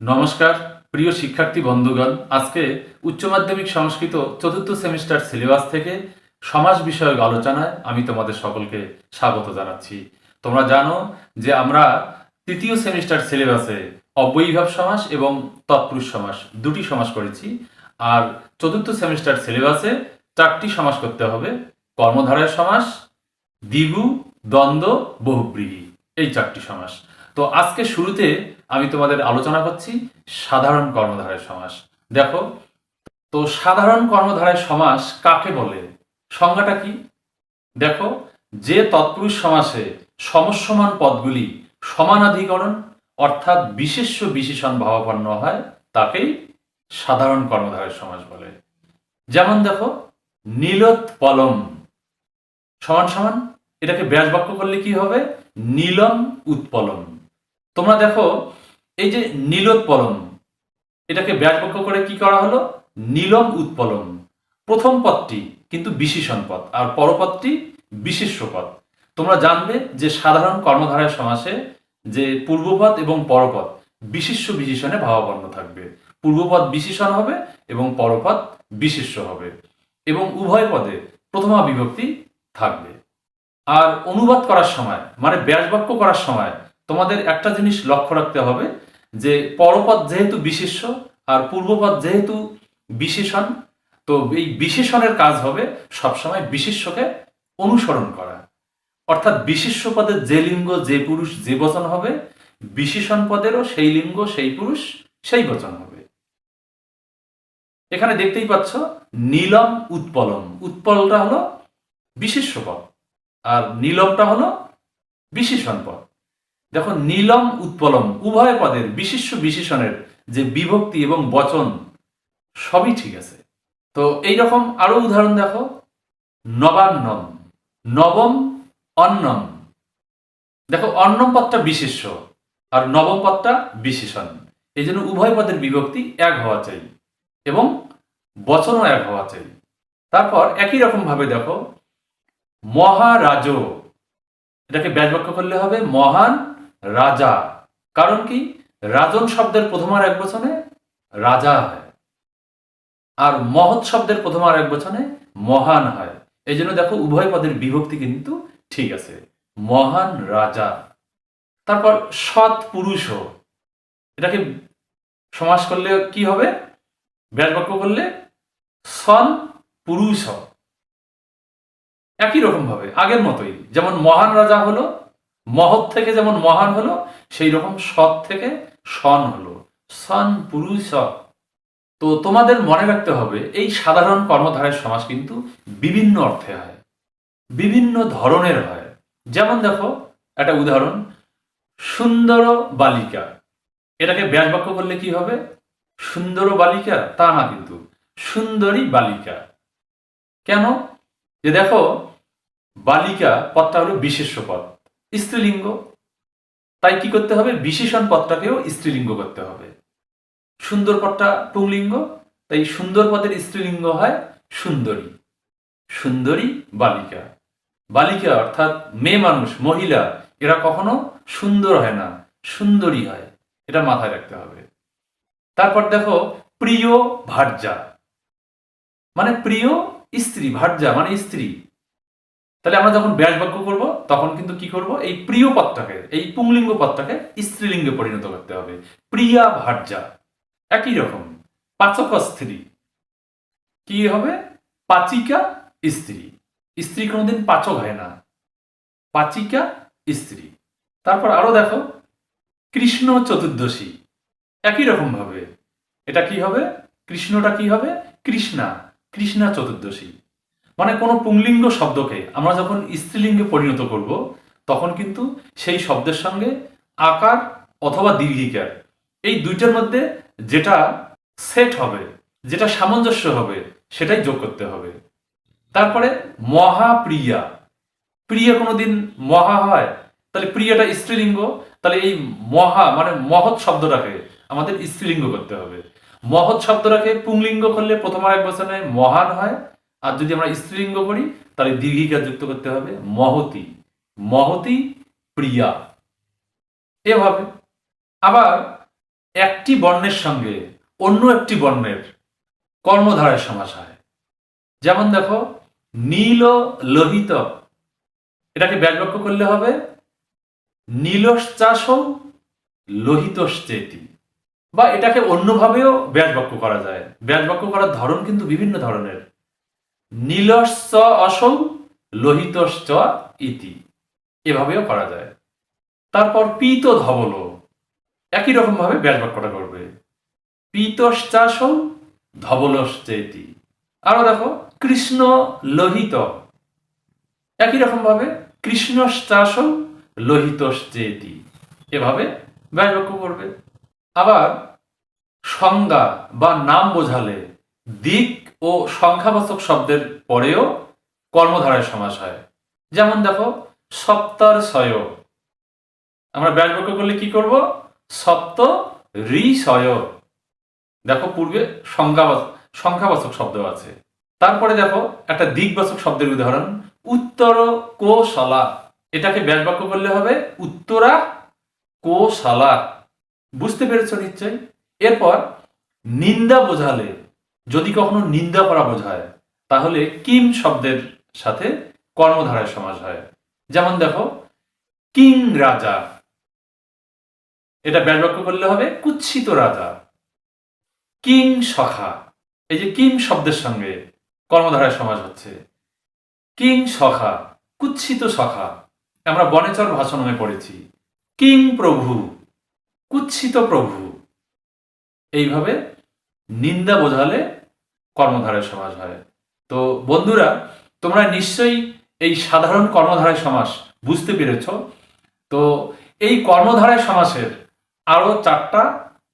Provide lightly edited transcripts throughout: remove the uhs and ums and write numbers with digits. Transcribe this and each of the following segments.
নমস্কার প্রিয় শিক্ষার্থী বন্ধুগণ, আজকে উচ্চ মাধ্যমিক সংস্কৃত চতুর্থ সেমিস্টার সিলেবাস থেকে সমাস বিষয়ক আলোচনায় আমি তোমাদের সকলকে স্বাগত জানাচ্ছি। তোমরা জানো যে আমরা তৃতীয় সেমিস্টার সিলেবাসে অব্যয়ীভাব সমাস এবং তৎপুরুষ সমাস দুটি সমাস করেছি, আর চতুর্থ সেমিস্টার সিলেবাসে 4টি সমাস করতে হবে: কর্মধারয় সমাস, দ্বিগু, দ্বন্দ্ব, বহুব্রীহি, এই 4টি সমাস। তো আজকে শুরুতে আমি তোমাদের আলোচনা করছি সাধারণ কর্মধারয় সমাস। দেখো, তো সাধারণ কর্মধারয় সমাস কাকে বলে, সংজ্ঞাটা কি? দেখো, যে তৎপুরুষ সমাসে সমসমান পদগুলি সমানাধিকরণ অর্থাৎ বিশেষ্য বিশেষণ ভাবাপন্ন হয় তাকেই সাধারণ কর্মধারয় সমাস বলে। যেমন দেখো, নীলোৎপলম সমান সমান, এটাকে ব্যাস বাক্য করলে কি হবে? নীলম উৎপলম। তোমরা দেখো, এই যে নীলোৎপলম, এটাকে ব্যাস বাক্য করে কি করা হলো? নীলম উৎপলম। প্রথম পদটি কিন্তু বিশেষণ পদ আর পরপদটি বিশেষ্য পদ। তোমরা জানবে যে সাধারণ কর্মধারয় সমাসে যে পূর্বপদ এবং পরপদ বিশেষ্য বিশেষণে ভাবাপন্ন থাকবে। পূর্বপদ বিশেষণ হবে এবং পরপদ বিশেষ্য হবে, এবং উভয় পদে প্রথমা বিভক্তি থাকবে। আর অনুবাদ করার সময় মানে ব্যাস বাক্য করার সময় তোমাদের একটা জিনিস লক্ষ্য রাখতে হবে যে পরপদ যেহেতু বিশেষ্য আর পূর্বপদ যেহেতু বিশেষণ, তো এই বিশেষণের কাজ হবে সবসময় বিশেষ্যকে অনুসরণ করা। অর্থাৎ বিশেষ্য পদের যে লিঙ্গ যে পুরুষ যে বচন হবে, বিশেষণ পদেরও সেই লিঙ্গ সেই পুরুষ সেই বচন হবে। এখানে দেখতেই পাচ্ছ নীলম উৎপলম, উৎপলটা হলো বিশেষ্য পদ আর নীলমটা হলো বিশেষণ পদ। দেখো, নীলম উৎপলম উভয় পদের বিশেষ্য বিশেষণের যে বিভক্তি এবং বচন সবই ঠিক আছে। তো এইরকম আরো উদাহরণ দেখো, নবান্নম, নবম, অন্নম। দেখো, অন্নম পদটা বিশেষ্য আর নবম পদটা বিশেষণ, এই জন্য উভয় পদের বিভক্তি এক হওয়া চাই এবং বচনও এক হওয়া চাই। তারপর একই রকম ভাবে দেখো, মহারাজ, এটাকে ব্যাস বাক্য করলে হবে মহান রাজা। কারণ কি? রাজন শব্দের প্রথমার এক বচনে রাজা হয়, আর মহৎ শব্দের প্রথমার এক বচনে মহান হয়। এই জন্য দেখো উভয় পদের বিভক্তি কিন্তু ঠিক আছে, মহান রাজা। তারপর সৎ পুরুষ, এটাকে সমাস করলে কি হবে? ব্যাস বাক্য করলে সন পুরুষ। একই রকম ভাবে আগের মতোই, যেমন মহান রাজা হলো, মহৎ থেকে যেমন মহান হলো, সেই রকম সৎ থেকে সন হলো, সন পুরুষ। তো তোমাদের মনে রাখতে হবে এই সাধারণ কর্মধারয় সমাস কিন্তু বিভিন্ন অর্থে হয়, বিভিন্ন ধরনের হয়। যেমন দেখো, একটা উদাহরণ, সুন্দর বালিকা, এটাকে ব্যাস বাক্য করলে কি হবে? সুন্দর বালিকা তা না, কিন্তু সুন্দরী বালিকা। কেন? যে দেখো, বালিকা পদটা হলো বিশেষ্য পদ, স্ত্রীলিঙ্গ, তাই কি করতে হবে? বিশেষণ পদটাকেও স্ত্রীলিঙ্গ করতে হবে। সুন্দর পদটা পুংলিঙ্গ, তাই সুন্দর পদের স্ত্রীলিঙ্গ হয় সুন্দরী, সুন্দরী বালিকা। বালিকা অর্থাৎ মেয়ে মানুষ, মহিলা, এরা কখনো সুন্দর হয় না, সুন্দরী হয়, এটা মাথায় রাখতে হবে। তারপর দেখো, প্রিয় ভার্যা মানে প্রিয় স্ত্রী, ভার্যা মানে স্ত্রী। তাহলে আমরা যখন ব্যাস বাক্য করব তখন কিন্তু কি করব? এই প্রিয় পদটাকে, এই পুংলিঙ্গ পদটাকে স্ত্রীলিঙ্গে পরিণত করতে হবে, প্রিয়া ভার্যা। একই রকম পাচক স্ত্রী কি হবে? পাচিকা স্ত্রী। স্ত্রী কোনোদিন পাচক হয় না, পাচিকা স্ত্রী। তারপর আরো দেখো, কৃষ্ণ চতুর্দশী, একই রকম ভাবে এটা কি হবে? কৃষ্ণটা কি হবে? কৃষ্ণা, কৃষ্ণা চতুর্দশী। মানে কোনো পুংলিঙ্গ শব্দকে আমরা যখন স্ত্রীলিঙ্গে পরিণত করব তখন কিন্তু সেই শব্দের সঙ্গে আকার অথবা দীর্ঘিকার এই দুইটার মধ্যে যেটা সেট হবে, যেটা সামঞ্জস্য হবে, সেটাই যোগ করতে হবে। তারপরে মহাপ্রিয়া, প্রিয়া কোনোদিন মহা হয়? তাহলে প্রিয়াটা স্ত্রীলিঙ্গ, তাহলে এই মহা মানে মহৎ শব্দটাকে আমাদের স্ত্রীলিঙ্গ করতে হবে। মহৎ শব্দটাকে পুংলিঙ্গ করলে প্রথমার এক বচনে মহান হয়, আর যদি আমরা স্ত্রীলিঙ্গ করি তাহলে দীর্ঘিকার যুক্ত করতে হবে মহতি, মহতি প্রিয়া। এভাবে আবার একটি বর্ণের সঙ্গে অন্য একটি বর্ণের কর্মধারয় সমাস হয়। যেমন দেখো, নীল লোহিত, এটাকে ব্যাজবাক্য করলে হবে নীলশ্চাসৌ লোহিতশ্চেতি। বা এটাকে অন্যভাবেও ব্যাজবাক্য করা যায়। ব্যাজবাক্য করার ধরন কিন্তু বিভিন্ন ধরনের। নীলশ্চ অসৌ লোহিতশ্চ ইতি, এভাবেও করা যায়। তারপর পীত ধবল, একই রকম ভাবে ব্যাজবাক্যটা করবে, পীতশ্চাসৌ ধবলশ্চেতি। আরো দেখো, কৃষ্ণ লোহিত, একই রকম ভাবে কৃষ্ণশ্চাসৌ লোহিতশ্চেতি, এভাবে ব্যাজবাক্য করবে। আবার সংজ্ঞা বা নাম বোঝালে দিক ও সংখ্যাবাচক শব্দের পরেও কর্মধারয় সমাস হয়। যেমন দেখো, সপ্তার সয়, আমরা ব্যাজবাক্য করলে কি করব, সপ্ত ঋষয়। দেখো পূর্বে সংখ্যাবাচক শব্দ আছে। তারপরে দেখো একটা দিকবাচক শব্দের উদাহরণ, উত্তর কোশলা, এটাকে ব্যাজবাক্য করলে হবে উত্তরা কোশলা। বুঝতে পেরেছ নিশ্চয়। এরপর নিন্দা বোঝালে, যদি কখনো নিন্দা করা বোঝায়, তাহলে কিম শব্দের সাথে কর্মধারয় সমাস হয়। যেমন দেখো, কিং রাজা, এটা ব্যাজবাক্য করলে হবে কুৎসিত রাজা। কিং সখা, এই যে কিং শব্দের সঙ্গে কর্মধারয় সমাস হচ্ছে। কিং সখা, কুৎসিত সখা, আমরা বনেচর ভাষণে পড়েছি। কিং প্রভু, কুৎসিত প্রভু। এইভাবে নিন্দা বোঝালে কর্মধারয় সমাস হয়। তো বন্ধুরা, তোমরা নিশ্চয়ই এই সাধারণ কর্মধারয় সমাস বুঝতে পেরেছ। তো এই কর্মধারয় সমাসের আরো 4টা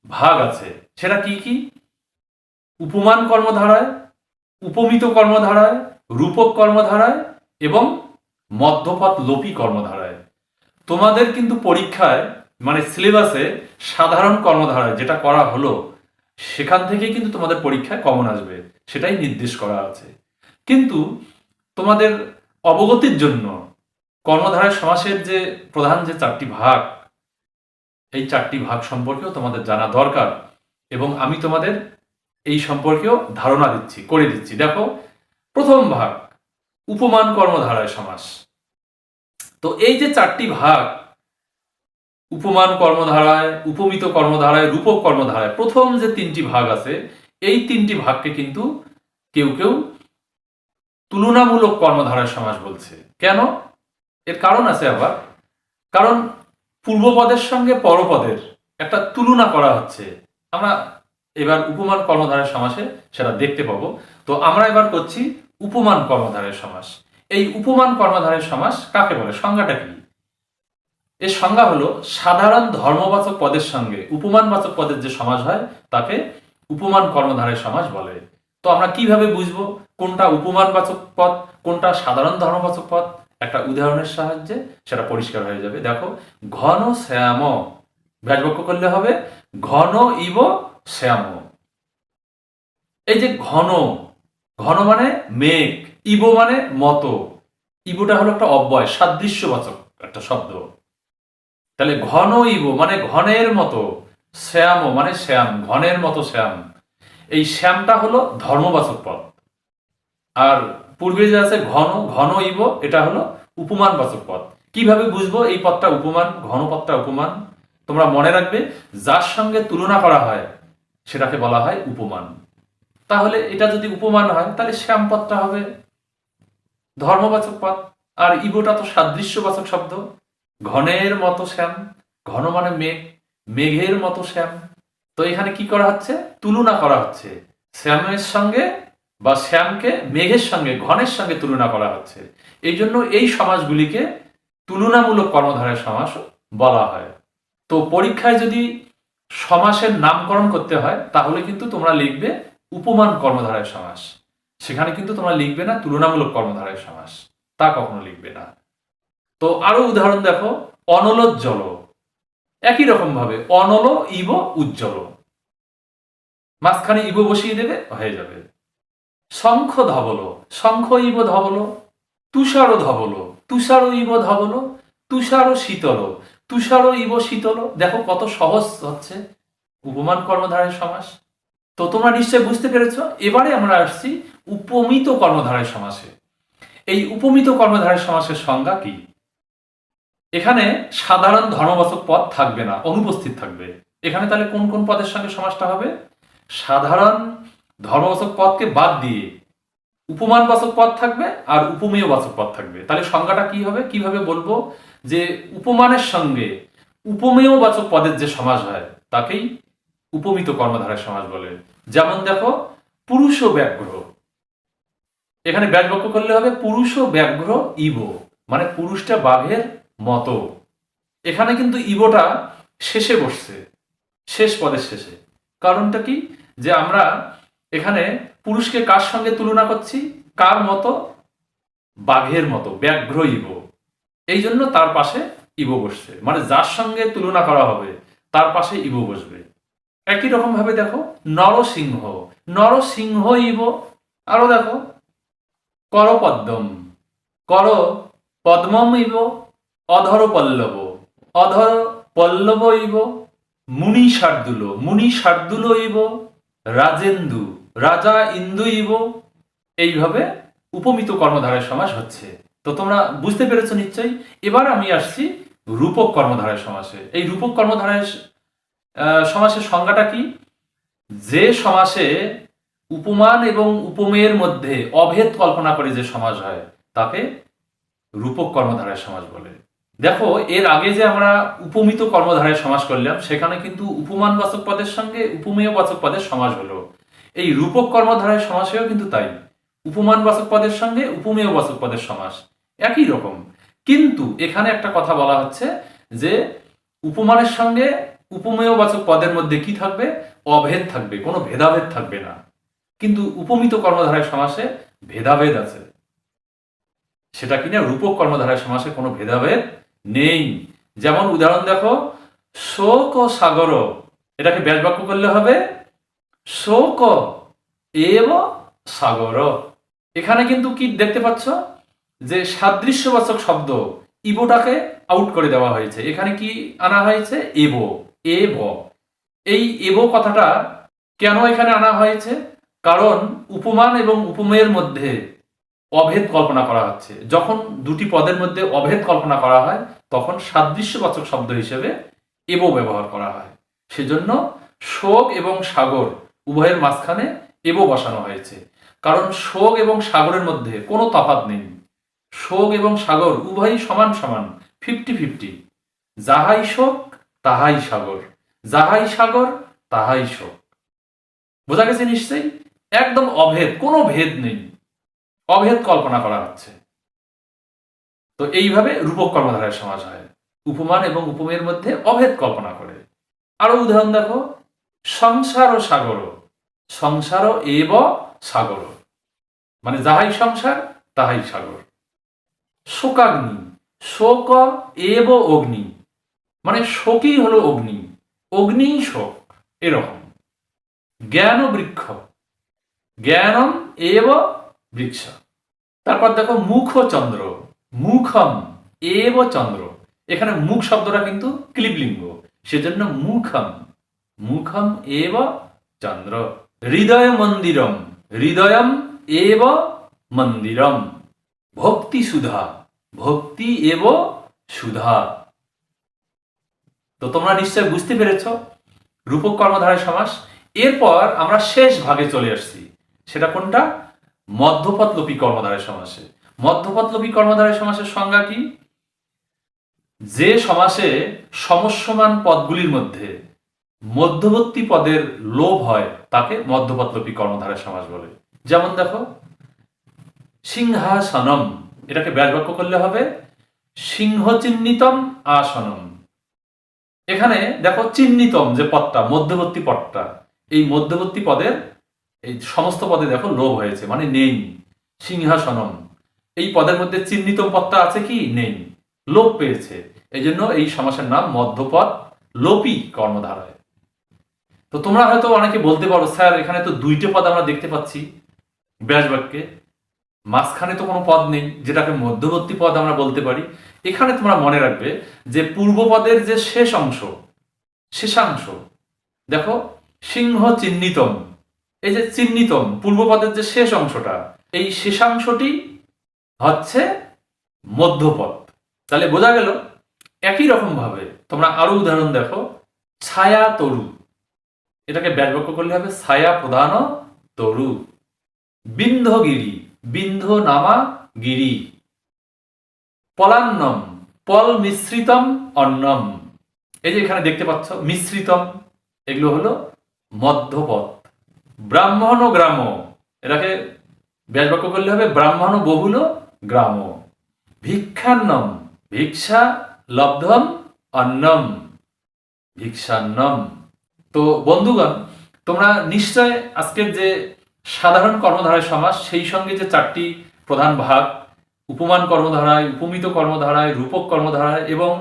ভাগ আছে। সেটা কি কি? উপমান কর্মধারয়, উপমিত কর্মধারয়, রূপক কর্মধারয় এবং মধ্যপদ লোপী কর্মধারয়। তোমাদের কিন্তু পরীক্ষায় মানে সিলেবাসে সাধারণ কর্মধারয় যেটা করা হলো, সেখান থেকেই কিন্তু তোমাদের পরীক্ষায় কমন আসবে, সেটাই নির্দেশ করা আছে। কিন্তু তোমাদের অবগতির জন্য কর্মধারয় সমাসের যে প্রধান যে 4টি ভাগ, এই 4টি ভাগ সম্পর্কেও তোমাদের জানা দরকার, এবং আমি তোমাদের এই সম্পর্কেও ধারণা করে দিচ্ছি। দেখো, প্রথম ভাগ উপমান কর্মধারয় সমাস। তো এই যে 4টি ভাগ, উপমান কর্মধারায়, উপমিত কর্মধারায়, রূপক কর্মধারায়, প্রথম যে 3টি ভাগ আছে, এই 3টি ভাগকে কিন্তু কেউ কেউ তুলনামূলক কর্মধারয় সমাস বলছে। কেন? এর কারণ আছে আবার। কারণ পূর্বপদের সঙ্গে পরপদের একটা তুলনা করা হচ্ছে। আমরা এবার উপমান কর্মধারয় সমাসে সেটা দেখতে পাবো। তো আমরা এবার করছি উপমান কর্মধারয় সমাস। এই উপমান কর্মধারয় সমাস কাকে বলে, সংজ্ঞাটা কি? এর সংজ্ঞা হলো, সাধারণ ধর্মবাচক পদের সঙ্গে উপমানবাচক পদের যে সমাস হয় তাকে উপমান কর্মধারয় সমাস বলে। তো আমরা কিভাবে বুঝবো কোনটা উপমানবাচক পদ, কোনটা সাধারণ ধর্মবাচক পদ? একটা উদাহরণের সাহায্যে সেটা পরিষ্কার হয়ে যাবে। দেখো, ঘন শ্যাম, ব্যাজবাক্য করলে হবে ঘন ইব শ্যাম। এই যে ঘন, ঘন মানে মেঘ, ইব মানে মতো। ইবটা হলো একটা অব্যয়, সাদৃশ্যবাচক একটা শব্দ। তাহলে ঘন ইব মানে ঘনের মতো, শ্যাম মানে শ্যাম, ঘনের মতো শ্যাম। এই শ্যামটা হলো ধর্মবাচক পদ। আর পূর্বে যে আছে ঘন, ঘন ইব, এটা হলো উপমানবাচক পদ। কিভাবে বুঝবো এই পদটা উপমান, ঘন পদটা উপমান? তোমরা মনে রাখবে, যার সঙ্গে তুলনা করা হয় সেটাকে বলা হয় উপমান। তাহলে এটা যদি উপমান হয়, তাহলে শ্যাম পদটা হবে ধর্মবাচক পদ। আর ইবটা তো সাদৃশ্যবাচক শব্দ, ঘনের মতো শ্যাম, ঘন মানে মেঘ, মেঘের মতো শ্যাম। তো এখানে কি করা হচ্ছে? তুলনা করা হচ্ছে। শ্যামের সঙ্গে বা শ্যামকে মেঘের সঙ্গে, ঘনের সঙ্গে তুলনা করা হচ্ছে। এই জন্য এই সমাসগুলিকে তুলনামূলক কর্মধারয় সমাস বলা হয়। তো পরীক্ষায় যদি সমাসের নামকরণ করতে হয়, তাহলে কিন্তু তোমরা লিখবে উপমান কর্মধারয় সমাস। সেখানে কিন্তু তোমরা লিখবে না তুলনামূলক কর্মধারয় সমাস, তা কখনো লিখবে না। তো আরো উদাহরণ দেখো, অনলোজ্জ্বল, একই রকম ভাবে অনল ইব উজ্জ্বল, মাঝখানে ইব বসিয়ে দেবে, হয়ে যাবে। শঙ্খ ধবল, শঙ্খ ইব ধবল। তুষার ধবল, তুষার ইব ধবল। তুষার শীতল, তুষার ইব শীতল। দেখো কত সহজ হচ্ছে। উপমান কর্মধারয় সমাস। তো তোমরা নিশ্চয় বুঝতে পেরেছ। এবারে আমরা আসছি উপমিত কর্মধারয় সমাসে। এই উপমিত কর্মধারয় সমাসের সংজ্ঞা কি? এখানে সাধারণ ধর্মবাচক পদ থাকবে না, অনুপস্থিত থাকবে। এখানে তাহলে কোন কোন পদের সঙ্গে সমাসটা হবে? সাধারণ ধর্মবাচক পদকে বাদ দিয়ে উপমানবাচক পদ থাকবে আর উপমেয় বাচক পদ থাকবে। তাহলে সংজ্ঞাটা কি হবে? কিভাবে বলবো যে উপমানের সঙ্গে উপমেয় বাচক পদের যে সমাস হয় তাকেই উপমিত কর্মধারয় সমাস বলে। যেমন দেখো, পুরুষ ব্যাঘ্র, এখানে ব্যাস বাক্য করলে হবে পুরুষ ব্যাঘ্র ইব, মানে পুরুষটা বাঘের মতো। এখানে কিন্তু ইবটা শেষে বসছে, শেষ পদের শেষে। কারণটা কি? যে আমরা এখানে পুরুষকে কার সঙ্গে তুলনা করছি? কার মতো? বাঘের মতো, ব্যাঘ্র ইব। এই জন্য তার পাশে ইব বসছে, মানে যার সঙ্গে তুলনা করা হবে তার পাশে ইব বসবে। একই রকম ভাবে দেখো, নরসিংহ, নরসিংহ ইব। আরো দেখো, করপদ্মম, কর পদ্মম ইব। অধর পল্লব, অধর পল্লব ইব। মুনি শার্দুল, মুনি শার্দুল ইব। রাজেন্দু, রাজা ইন্দু ইব। এইভাবে উপমিত কর্মধারয় সমাস হচ্ছে। তো তোমরা বুঝতে পেরেছো নিশ্চয়ই। এবার আমি আসছি রূপক কর্মধারয় সমাসে। এই রূপক কর্মধারয় সমাসের সংজ্ঞাটা কি? যে সমাসে উপমান এবং উপমেয়ের মধ্যে অভেদ কল্পনা করে যে সমাস হয় তাকে রূপক কর্মধারয় সমাস বলে। দেখো, এর আগে যে আমরা উপমিত কর্মধারয় সমাস করলাম সেখানে কিন্তু উপমানবাচক পদের সঙ্গে উপমেয় বাচক পদের সমাস হলো। এই রূপক কর্মধারয় সমাসেও কিন্তু তাই, উপমানবাচক পদের সঙ্গে উপমেয় বাচক পদের সমাস একই রকম। কিন্তু এখানে একটা কথা বলা হচ্ছে যে উপমানের সঙ্গে উপমেয় বাচক পদের মধ্যে কি থাকবে? অভেদ থাকবে, কোনো ভেদাভেদ থাকবে না। কিন্তু উপমিত কর্মধারয় সমাসে ভেদাভেদ আছে। সেটা কিনা রূপক কর্মধারয় সমাসে কোনো ভেদাভেদ নেই। যেমন উদাহরণ দেখো, শোক ও সাগর, এটাকে ব্যাস বাক্য করলে হবে শোক এব সাগর। এখানে কিন্তু কি দেখতে পাচ্ছ যে সাদৃশ্যবাচক শব্দ ইবোটাকে আউট করে দেওয়া হয়েছে। এখানে কি আনা হয়েছে? এব, এব। এই এব কথাটা কেন এখানে আনা হয়েছে? কারণ উপমান এবং উপমেয়ের মধ্যে অভেদ কল্পনা করা হচ্ছে। যখন দুটি পদের মধ্যে অভেদ কল্পনা করা হয় তখন সাদৃশ্যবাচক শব্দ হিসেবে এব ব্যবহার করা হয়। সেজন্য শোক এবং সাগর উভয়ের মাঝখানে এব বসানো হয়েছে। কারণ শোক এবং সাগরের মধ্যে কোনো তফাৎ নেই। শোক এবং সাগর উভয়ই সমান সমান, 50-50। যাহাই শোক তাহাই সাগর, যাহাই সাগর তাহাই শোক। বোঝা গেছে নিশ্চয়ই? একদম অভেদ, কোনো ভেদ নেই, অভেদ কল্পনা করা হচ্ছে। তো এইভাবে রূপক কর্মধারয় সমাস হয়, উপমান এবং উপমেয়ের মধ্যে অভেদ কল্পনা করে। আরো উদাহরণ দেখো, সংসার ও সাগর, সংসার এব সাগর, মানে যাহাই সংসার তাহাই সাগর। শোকাগ্নি, শোক এব অগ্নি, মানে শোকই হলো অগ্নি, অগ্নি শোক, এরকম। জ্ঞান বৃক্ষ, জ্ঞানম এব বৃক্ষ। তারপর দেখো মুখ চন্দ্র, মুখম এব চন্দ্র। এখানে মুখ শব্দটা কিন্তু ক্লিবলিঙ্গ, সেজন্য মুখম, মুখম এব চন্দ্র। হৃদয় মন্দিরম, হৃদয়ম এব মন্দিরম। ভক্তি সুধা, ভক্তি এব সুধা। তো তোমরা নিশ্চয় বুঝতে পেরেছ রূপক কর্মধারয় সমাস। এরপর আমরা শেষ ভাগে চলে আসছি। সেটা কোনটা? মধ্যপদলোপী কর্মধারয় সমাসে। মধ্যপদলোপী কর্মধারয় সমাসের সংজ্ঞা কি? যে সমাসে সমস্যমান পদগুলির মধ্যে মধ্যবর্তী পদের লোভ হয় তাকে মধ্যপদলোপী কর্মধারয় সমাস বলে। যেমন দেখো, সিংহাসনম, এটাকে ব্যাস বাক্য করলে হবে সিংহ চিহ্নিতম আসনম। এখানে দেখো চিহ্নিতম যে পদটা, মধ্যবর্তী পদটা, এই মধ্যবর্তী পদের এই সমস্ত পদে দেখো লোভ হয়েছে, মানে নেই। সিংহাসনম, এই পদের মধ্যে চিহ্নিতম পদটা আছে কি? নেই, লোপ পেয়েছে। এই জন্য এই সমাসের নাম মধ্যপদ লোপী কর্মধারয়। তো তোমরা হয়তো অনেকে বলতে পারো, স্যার এখানে তো দুইটা পদ আমরা দেখতে পাচ্ছি ব্যাস বাক্যে, মাঝখানে তো কোনো পদ নেই যেটাকে মধ্যবর্তী পদ আমরা বলতে পারি। এখানে তোমরা মনে রাখবে যে পূর্বপদের যে শেষ অংশ, শেষাংশ, দেখো, সিংহ চিহ্নিতম, এই যে চিহ্নিতম পূর্বপদের যে শেষ অংশটা, এই শেষাংশটি হচ্ছে মধ্যপদ। তাহলে বোঝা গেল একই রকম ভাবে তোমরা আরো উদাহরণ দেখো, ছায়া তরু, এটাকে ব্যাসবাক্য করলে হবে ছায়া প্রধান তরু। বিন্ধগিরি, বিন্ধ নামা গিরি। পলান্নম, পল মিশ্রিতম অন্নম, এই যে এখানে দেখতে পাচ্ছ মিশ্রিতম, এগুলো হলো মধ্যপদ। ব্রাহ্মণ গ্রাম, এটাকে ব্যাসবাক্য করলে হবে ব্রাহ্মণ বহুল গ্রাম। ভিক্ষান্নম, ভিক্ষা লব্ধম অন্নম, ভিক্ষান্নম। তো বন্ধুগণ, তোমরা নিশ্চয় আজকের যে সাধারণ কর্মধারায় সমাস, সেই সঙ্গে যে চারটি প্রধান ভাগ, উপমান কর্মধারায়, উপমিত কর্মধারায়, রূপক কর্মধারায় এবং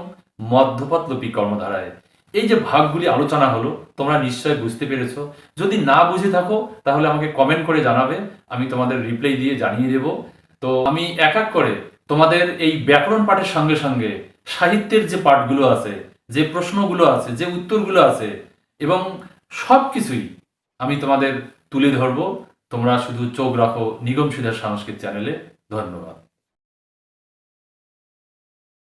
মধ্যপদ লোপী কর্মধারায়, এই যে ভাগগুলি আলোচনা হলো, তোমরা নিশ্চয় বুঝতে পেরেছো। যদি না বুঝে থাকো তাহলে আমাকে কমেন্ট করে জানাবে, আমি তোমাদের রিপ্লাই দিয়ে জানিয়ে দেব। তো আমি এক এক করে তোমাদের এই ব্যাকরণ পাঠের সঙ্গে সঙ্গে সাহিত্যের যে পাঠগুলো আছে, যে প্রশ্নগুলো আছে, যে উত্তরগুলো আছে এবং সব কিছুই আমি তোমাদের তুলে ধরবো। তোমরা শুধু চোখ রাখো নিগম সুধা সংস্কৃত চ্যানেলে। ধন্যবাদ।